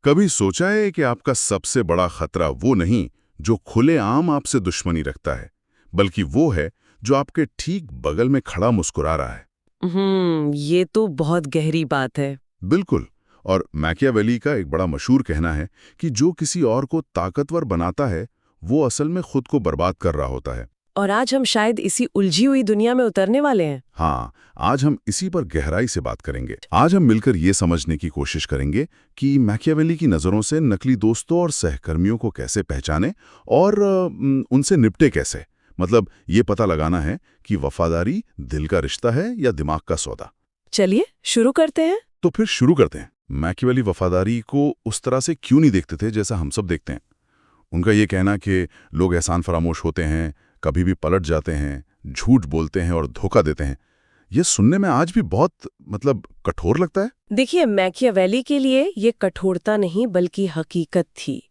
कभी सोचा है कि आपका सबसे बड़ा खतरा वो नहीं जो खुलेआम आपसे दुश्मनी रखता है, बल्कि वो है जो आपके ठीक बगल में खड़ा मुस्कुरा रहा है। ये तो बहुत गहरी बात है। बिल्कुल। और मैकियावेली का एक बड़ा मशहूर कहना है कि जो किसी और को ताकतवर बनाता है वो असल में खुद को बर्बाद कर रहा होता है। और आज हम शायद इसी उलझी हुई दुनिया में उतरने वाले हैं। हाँ, आज हम इसी पर गहराई से बात करेंगे। आज हम मिलकर ये समझने की कोशिश करेंगे कि मैकियावेली की नज़रों से नकली दोस्तों और सहकर्मियों को कैसे पहचाने और उनसे निपटे कैसे। मतलब ये पता लगाना है कि वफादारी दिल का रिश्ता है या दिमाग का सौदा। चलिए शुरू करते हैं। तो फिर शुरू करते हैं। मैकियावेली वफादारी को उस तरह से क्यों नहीं देखते थे जैसा हम सब देखते हैं। उनका ये कहना कि लोग एहसान फरामोश होते हैं, कभी भी पलट जाते हैं, झूठ बोलते हैं और धोखा देते हैं, ये सुनने में आज भी बहुत कठोर लगता है। देखिए, मैकियावेली के लिए ये कठोरता नहीं बल्कि हकीकत थी।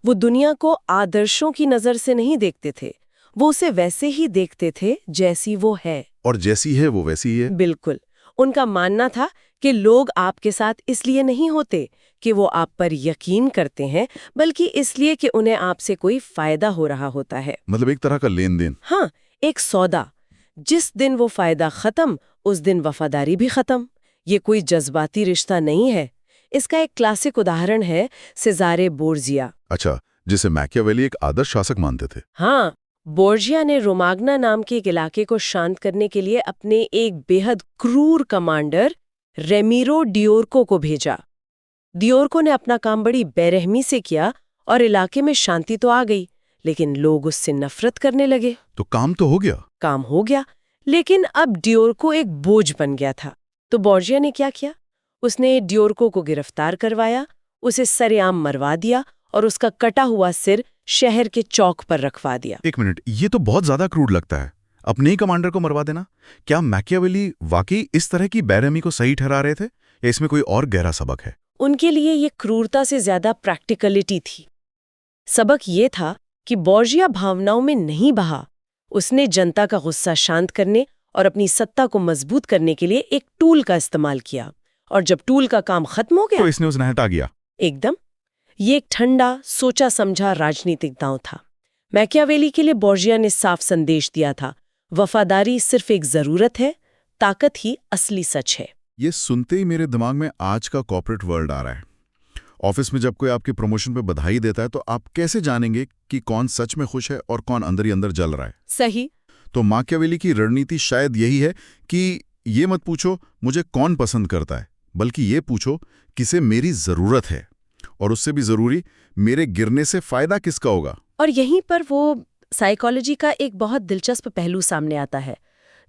वो दुनिया को आदर्शों की नजर से नहीं देखते थे, वो उसे वैसे ही देखते थे जैसी वो है। और जैसी है वो वैसी ही है। बिल्कुल। उनका मानना था कि लोग आपके साथ इसलिए नहीं होते कि वो आप पर यकीन करते हैं, बल्कि इसलिए कि उन्हें आपसे कोई फायदा हो रहा होता है। मतलब एक तरह का लेन देन। हाँ, एक सौदा। जिस दिन वो फायदा खत्म, उस दिन वफादारी भी खत्म। ये कोई जज्बाती रिश्ता नहीं है। इसका एक क्लासिक उदाहरण है सेजारे बोर्जिया। अच्छा, जिसे मैकियावेली एक आदर्श शासक मानते थे। हाँ, बोर्जिया ने रोमाग्ना नाम के एक इलाके को शांत करने के लिए अपने एक बेहद क्रूर कमांडर रेमीरो डियोर्को को भेजा। डियोर्को ने अपना काम बड़ी बेरहमी से किया और इलाके में शांति तो आ गई, लेकिन लोग उससे नफरत करने लगे। तो काम तो हो गया। काम हो गया, लेकिन अब डियोर्को एक बोझ बन गया था। तो बोर्जिया ने क्या किया? उसने डियोर्को को गिरफ्तार करवाया, उसे सरेआम मरवा दिया और उसका कटा हुआ सिर शहर के चौक पर रखवा दिया। एक मिनट, ये तो बहुत ज्यादा क्रूर लगता है, अपने ही कमांडर को मरवा देना। क्या मैकियावेली वाकई इस तरह की बेरहमी को सही ठहरा रहे थे या इसमें कोई और गहरा सबक है? उनके लिए ये क्रूरता से ज्यादा प्रैक्टिकलिटी थी। सबक ये था कि बोर्जिया भावनाओं में नहीं बहा। उसने जनता का गुस्सा शांत करने और अपनी सत्ता को मजबूत करने के लिए एक टूल का इस्तेमाल किया, और जब टूल का काम खत्म हो गया तो इसने उसे हटा गया। एकदम। ये एक ठंडा सोचा समझा राजनीतिक दांव था। मैकियावेली के लिए बोर्जिया ने साफ संदेश दिया था, वफादारी सिर्फ एक जरूरत है, ताकत ही असली सच है। ये सुनते ही मेरे दिमाग में आज का कॉर्पोरेट वर्ल्ड आ रहा है। ऑफिस में जब कोई आपके प्रमोशन पे बधाई देता है तो आप कैसे जानेंगे कि कौन सच में खुश है और कौन अंदर ही अंदर जल रहा है? सही। तो मैकियावेली की रणनीति शायद यही है कि ये मत पूछो मुझे कौन पसंद करता है, बल्कि ये पूछो किसे मेरी जरूरत है, और उससे भी जरूरी मेरे गिरने से फायदा किसका होगा। और यहीं पर वो साइकोलॉजी का एक बहुत दिलचस्प पहलू सामने आता है।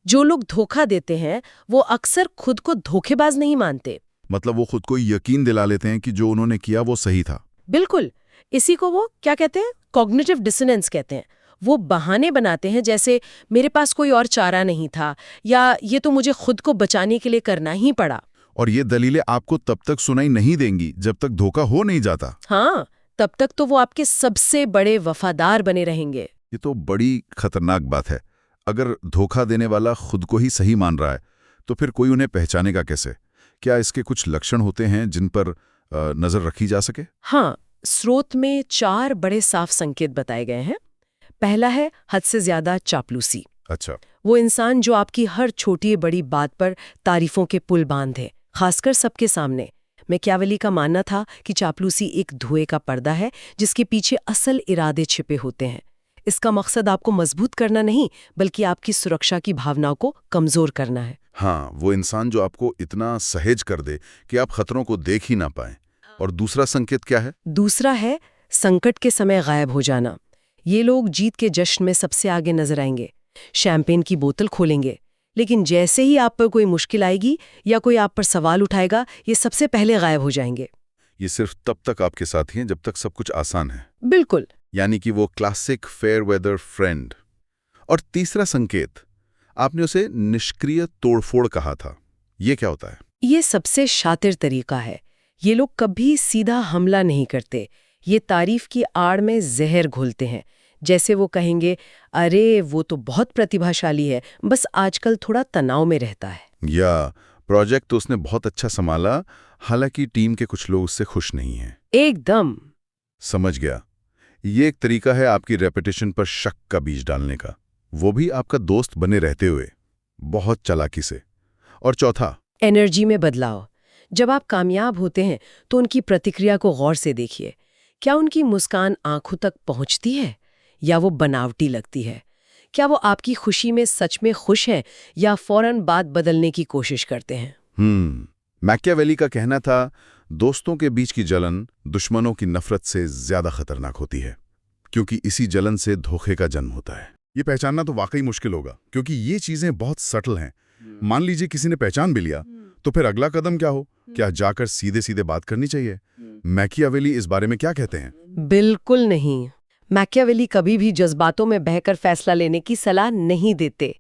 जो लोग धोखा देते हैं वो अक्सर खुद को धोखेबाज नहीं मानते। मतलब वो खुद को यकीन दिला लेते हैं कि जो उन्होंने किया वो सही था। बिल्कुल। इसी को वो क्या कहते हैं? कॉग्निटिव डिसोनेंस कहते हैं। वो बहाने बनाते हैं, जैसे मेरे पास कोई और चारा नहीं था, या ये तो मुझे खुद को बचाने के लिए करना ही पड़ा। और ये दलीलें आपको तब तक सुनाई नहीं देंगी जब तक धोखा हो नहीं जाता। हाँ, तब तक तो वो आपके सबसे बड़े वफादार बने रहेंगे। ये तो बड़ी खतरनाक बात है। अगर धोखा देने वाला खुद को ही सही मान रहा है तो फिर कोई उन्हें पहचानेगा कैसे? क्या इसके कुछ लक्षण होते हैं जिन पर नजर रखी जा सके? हाँ, स्रोत में 4 बड़े साफ संकेत बताए गए हैं। पहला है हद से ज्यादा चापलूसी। अच्छा। वो इंसान जो आपकी हर छोटी बड़ी बात पर तारीफों के पुल बांधे, खासकर सबके सामने। मैकियावेली का मानना था कि चापलूसी एक धुएं का पर्दा है जिसके पीछे असल इरादे छिपे होते हैं। इसका मकसद आपको मजबूत करना नहीं, बल्कि आपकी सुरक्षा की भावनाओं को कमजोर करना है। हाँ, वो इंसान जो आपको इतना सहेज कर दे कि आप खतरों को देख ही ना पाएं। और दूसरा संकेत क्या है? दूसरा है संकट के समय गायब हो जाना। ये लोग जीत के जश्न में सबसे आगे नजर आएंगे, शैंपेन की बोतल खोलेंगे, लेकिन जैसे ही आप पर कोई मुश्किल आएगी या कोई आप पर सवाल उठाएगा, ये सबसे पहले गायब हो जाएंगे। ये सिर्फ तब तक आपके साथ ही हैं जब तक सब कुछ आसान है। बिल्कुल। यानी कि वो क्लासिक फेयर वेदर फ्रेंड। और तीसरा संकेत, आपने उसे निष्क्रिय तोड़फोड़ कहा था। ये क्या होता है? ये सबसे शातिर तरीका है। ये लोग कभी सीधा हमला नहीं करते, ये तारीफ की आड़ में जहर घोलते हैं। जैसे वो कहेंगे, अरे वो तो बहुत प्रतिभाशाली है, बस आजकल थोड़ा तनाव में रहता है। या प्रोजेक्ट तो उसने बहुत अच्छा संभाला, हालांकि टीम के कुछ लोग उससे खुश नहीं हैं। एकदम। समझ गया। ये एक तरीका है आपकी रेपुटेशन पर शक का बीज डालने का, वो भी आपका दोस्त बने रहते हुए, बहुत चालाकी से। और चौथा, एनर्जी में बदलाव। जब आप कामयाब होते हैं तो उनकी प्रतिक्रिया को गौर से देखिए। क्या उनकी मुस्कान आंखों तक पहुंचती है या वो बनावटी लगती है? क्या वो आपकी खुशी में सच में खुश हैं या फौरन बात बदलने की कोशिश करते हैं? मैकियावेली का कहना था, दोस्तों के बीच की जलन दुश्मनों की नफरत से ज्यादा खतरनाक होती है, क्योंकि इसी जलन से धोखे का जन्म होता है। ये पहचानना तो वाकई मुश्किल होगा, क्योंकि ये चीजें बहुत सटल हैं। मान लीजिए किसी ने पहचान भी लिया, तो फिर अगला कदम क्या हो? क्या जाकर सीधे सीधे बात करनी चाहिए? मैकियावेली इस बारे में क्या कहते हैं? बिल्कुल नहीं। मैकियावेली कभी भी जज्बातों में बहकर फैसला लेने की सलाह नहीं देते।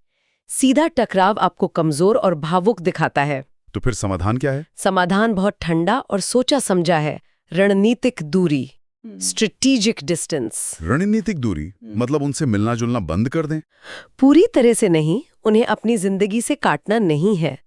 सीधा टकराव आपको कमजोर और भावुक दिखाता है। तो फिर समाधान क्या है? समाधान बहुत ठंडा और सोचा समझा है। रणनीतिक दूरी, स्ट्रेटेजिक डिस्टेंस। रणनीतिक दूरी मतलब उनसे मिलना जुलना बंद कर दें? पूरी तरह से नहीं, उन्हें अपनी जिंदगी से काटना नहीं है।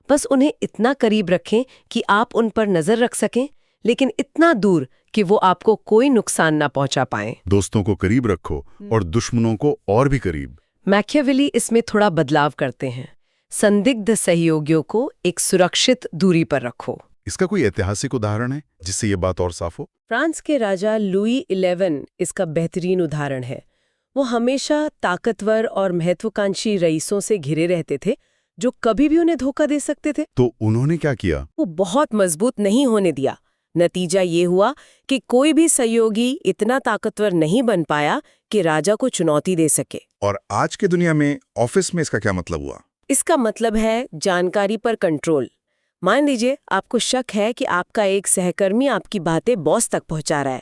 बस उन्हें इतना करीब रखें कि आप उन पर नजर रख सकें, लेकिन इतना दूर कि वो आपको कोई नुकसान ना पहुंचा पाएं। दोस्तों को करीब रखो और दुश्मनों को और भी करीब। मैकियावेली इसमें थोड़ा बदलाव करते हैं। संदिग्ध सहयोगियों को एक सुरक्षित दूरी पर रखो। इसका कोई ऐतिहासिक उदाहरण है जिससे ये बात और साफ हो? फ्रांस के राजा लुई 11 इसका बेहतरीन उदाहरण है। वो हमेशा ताकतवर और महत्वाकांक्षी रईसों से घिरे रहते थे, जो कभी भी उन्हें धोखा दे सकते थे। तो उन्होंने क्या किया? वो बहुत मजबूत नहीं होने दिया। नतीजा ये हुआ कि कोई भी सहयोगी इतना ताकतवर नहीं बन पाया कि राजा को चुनौती दे सके। और आज के दुनिया में ऑफिस में इसका क्या मतलब हुआ? इसका मतलब है जानकारी पर कंट्रोल। मान लीजिए आपको शक है कि आपका एक सहकर्मी आपकी बातें बॉस तक पहुंचा रहा है।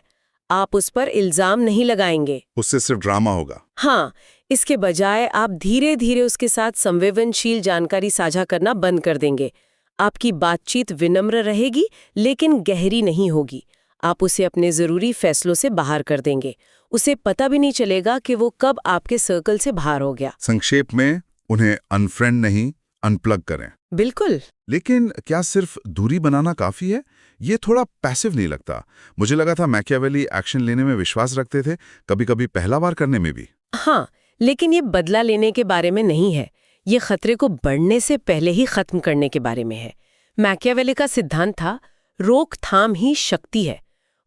आप उस पर इल्जाम नहीं लगाएंगे, उससे सिर्फ ड्रामा होगा। हाँ, इसके बजाय आप धीरे धीरे उसके साथ संवेदनशील जानकारी साझा करना बंद कर देंगे। आपकी बातचीत विनम्र रहेगी लेकिन गहरी नहीं होगी। आप उसे अपने जरूरी फैसलों से बाहर कर देंगे। उसे पता भी नहीं चलेगा कि वो कब आपके सर्कल से बाहर हो गया। संक्षेप में, उन्हें अनफ्रेंड नहीं, अनप्लग करें। बिल्कुल। लेकिन क्या सिर्फ दूरी बनाना काफी है? ये थोड़ा पैसिव नहीं लगता? मुझे लगा था मैकियावेली एक्शन लेने में विश्वास रखते थे, कभी-कभी पहला बार करने में भी। हाँ, लेकिन ये बदला लेने के बारे में नहीं है। ये खतरे को बढ़ने से पहले ही खत्म करने के बारे में है। मैकियावेली का सिद्धांत था, रोकथाम ही शक्ति है।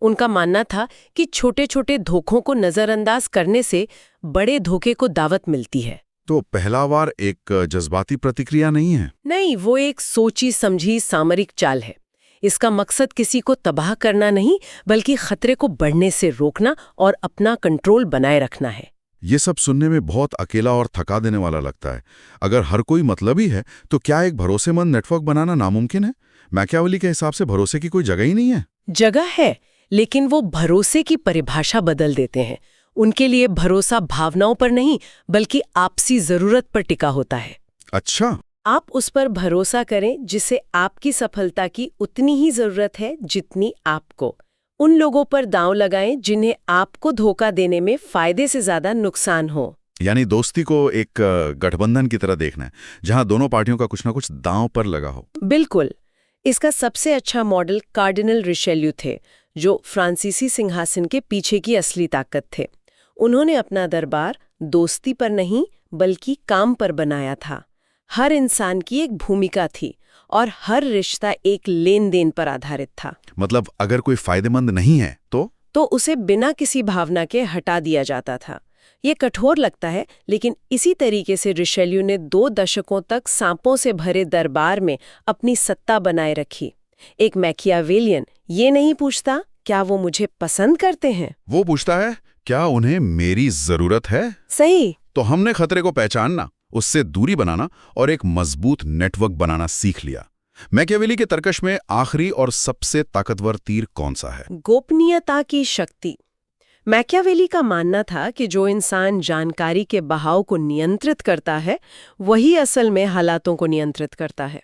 उनका मानना था कि छोटे छोटे धोखों को नजरअंदाज करने से बड़े धोखे को दावत मिलती है। तो पहला वार एक जज्बाती प्रतिक्रिया नहीं है? नहीं, वो एक सोची समझी सामरिक चाल है। इसका मकसद किसी को तबाह करना नहीं, बल्कि खतरे को बढ़ने से रोकना और अपना कंट्रोल बनाए रखना है। ये सब सुनने में बहुत अकेला और थका देने वाला लगता है। अगर हर कोई मतलबी है, तो क्या एक भरोसेमंद नेटवर्क बनाना नामुमकिन है? मैकियावेली के हिसाब से भरोसे की कोई जगह ही नहीं है। जगह है, लेकिन वो भरोसे की परिभाषा बदल देते हैं। उनके लिए भरोसा भावनाओं पर नहीं, बल्कि आपसी जरूरत पर टिका होता है। अच्छा। आप उस पर भरोसा करें जिसे आपकी सफलता की उतनी ही जरूरत है जितनी आपको। उन लोगों पर दांव लगाएं जिन्हें आपको धोखा देने में फायदे से ज्यादा नुकसान हो। यानी दोस्ती को एक गठबंधन की तरह देखना है, जहां दोनों पार्टियों का कुछ ना कुछ दांव पर लगा हो। बिल्कुल। इसका सबसे अच्छा मॉडल कार्डिनल रिशेल्यू थे, जो फ्रांसीसी सिंहासन के पीछे की असली ताकत थे। उन्होंने अपना दरबार दोस्ती पर नहीं, बल्कि काम पर बनाया था। हर इंसान की एक भूमिका थी और हर रिश्ता एक लेन देन पर आधारित था। मतलब अगर कोई फायदेमंद नहीं है तो उसे बिना किसी भावना के हटा दिया जाता था। ये कठोर लगता है, लेकिन इसी तरीके से रिशेल्यू ने 2 दशकों तक सांपों से भरे दरबार में अपनी सत्ता बनाए रखी। एक मैकियावेलियन ये नहीं पूछता क्या वो मुझे पसंद करते हैं, वो पूछता है क्या उन्हें मेरी जरूरत है। सही। तो हमने खतरे को पहचानना, उससे दूरी बनाना और एक मजबूत नेटवर्क बनाना सीख लिया। मैकियावेली के तर्कश में आखिरी और सबसे ताकतवर तीर कौन सा है? गोपनीयता की शक्ति। मैकियावेली का मानना था कि जो इंसान जानकारी के बहाव को नियंत्रित करता है, वही असल में हालातों को नियंत्रित करता है।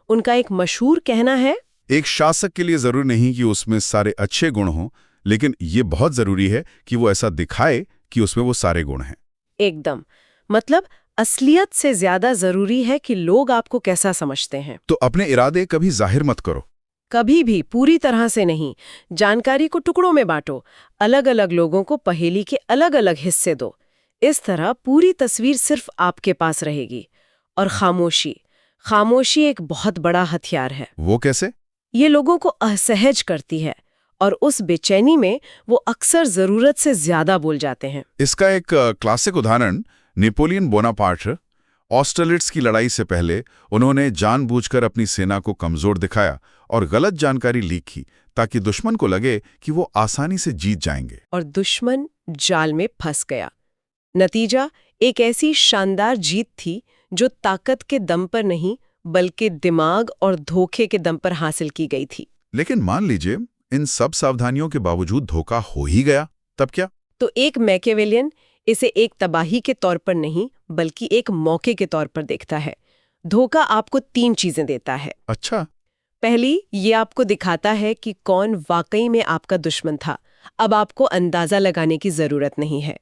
उनका एक मशहूर कहना है, एक शासक के लिए जरूरी नहीं कि उसमें सारे अच्छे गुण हों, लेकिन ये बहुत जरूरी है कि वो ऐसा दिखाए कि उसमें वो सारे गुण हैं। एकदम। मतलब असलियत से ज्यादा जरूरी है कि लोग आपको कैसा समझते हैं। तो अपने इरादे कभी जाहिर मत करो। कभी भी पूरी तरह से नहीं। जानकारी को टुकड़ों में बांटो, अलग अलग लोगों को पहेली के अलग अलग हिस्से दो। इस तरह पूरी तस्वीर सिर्फ आपके पास रहेगी। और खामोशी एक बहुत बड़ा हथियार है। वो कैसे? ये लोगों को असहज करती है और उस बेचैनी में वो अक्सर जरूरत से ज्यादा बोल जाते हैं। इसका एक क्लासिक उदाहरण नेपोलियन बोनापार्ट। ऑस्टरलिट्स की लड़ाई से पहले उन्होंने जानबूझकर अपनी सेना को कमजोर दिखाया और गलत जानकारी लीक की ताकि दुश्मन को लगे कि वो आसानी से जीत जाएंगे। और दुश्मन जाल में फंस गया। नतीजा एक ऐसी शानदार जीत थी जो ताकत के दम पर नहीं बल्कि दिमाग और धोखे के दम पर हासिल की गई थी। लेकिन मान लीजिए इन सब सावधानियों के बावजूद धोखा हो ही गया, तब क्या? तो एक मैकियावेलियन इसे एक तबाही के तौर पर नहीं बल्कि एक मौके के तौर पर देखता है। धोखा आपको 3 चीजें देता है। अच्छा। पहली, ये आपको दिखाता है कि कौन वाकई में आपका दुश्मन था। अब आपको अंदाजा लगाने की जरूरत नहीं है।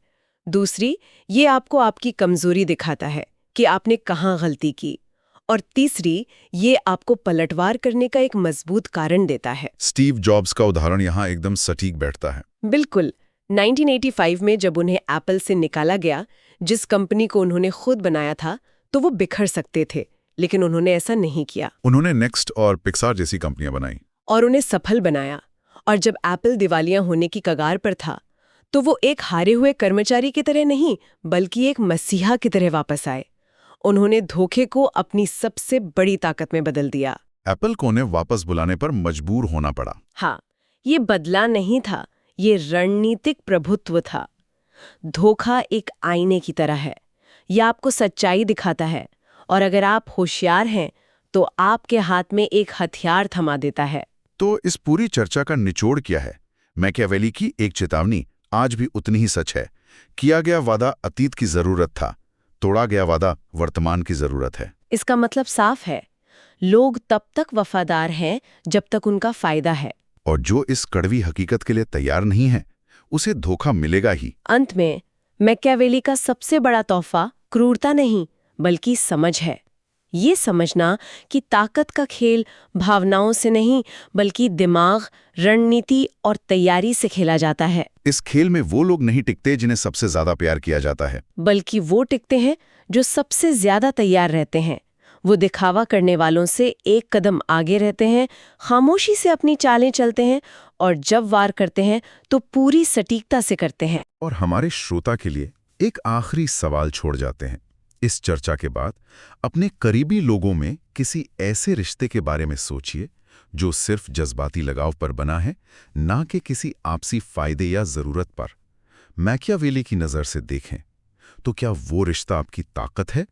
दूसरी, ये आपको आपकी कमजोरी दिखाता है कि आपने कहाँ गलती की। और तीसरी, ये आपको पलटवार करने का एक मजबूत कारण देता है। स्टीव जॉब्स का उदाहरण यहाँ एकदम सटीक बैठता है। बिल्कुल। 1985 में जब उन्हें एप्पल से निकाला गया, जिस कंपनी को उन्होंने खुद बनाया था, तो वो बिखर सकते थे, लेकिन उन्होंने ऐसा नहीं किया। उन्होंने नेक्स्ट और पिक्सार जैसी कंपनियां बनाई और उन्हें सफल बनाया। और जब एप्पल दिवालिया होने की कगार पर था, तो वो एक हारे हुए कर्मचारी की तरह नहीं बल्कि एक मसीहा की तरह वापस आए। उन्होंने धोखे को अपनी सबसे बड़ी ताकत में बदल दिया। एप्पल को उन्हें वापस बुलाने पर मजबूर होना पड़ा। हाँ, ये बदला नहीं था, ये रणनीतिक प्रभुत्व था। धोखा एक आईने की तरह है। यह आपको सच्चाई दिखाता है और अगर आप होशियार हैं तो आपके हाथ में एक हथियार थमा देता है। तो इस पूरी चर्चा का निचोड़ क्या है? मैकियावेली की एक चेतावनी आज भी उतनी ही सच है। किया गया वादा अतीत की जरूरत था, तोड़ा गया वादा वर्तमान की जरूरत है। इसका मतलब साफ है, लोग तब तक वफादार हैं जब तक उनका फायदा है। और जो इस कड़वी हकीकत के लिए तैयार नहीं है, उसे धोखा मिलेगा ही। अंत में मैकियावेली का सबसे बड़ा तोहफा क्रूरता नहीं बल्कि समझ है। ये समझना कि ताकत का खेल भावनाओं से नहीं बल्कि दिमाग, रणनीति और तैयारी से खेला जाता है। इस खेल में वो लोग नहीं टिकते जिन्हें सबसे ज्यादा प्यार किया जाता है, बल्कि वो टिकते हैं जो सबसे ज्यादा तैयार रहते हैं। वो दिखावा करने वालों से एक कदम आगे रहते हैं, खामोशी से अपनी चालें चलते हैं और जब वार करते हैं तो पूरी सटीकता से करते हैं। और हमारे श्रोता के लिए एक आखिरी सवाल छोड़ जाते हैं। इस चर्चा के बाद अपने करीबी लोगों में किसी ऐसे रिश्ते के बारे में सोचिए जो सिर्फ जज्बाती लगाव पर बना है, ना कि किसी आपसी फायदे या जरूरत पर। मैकियावेली की नज़र से देखें तो क्या वो रिश्ता आपकी ताकत है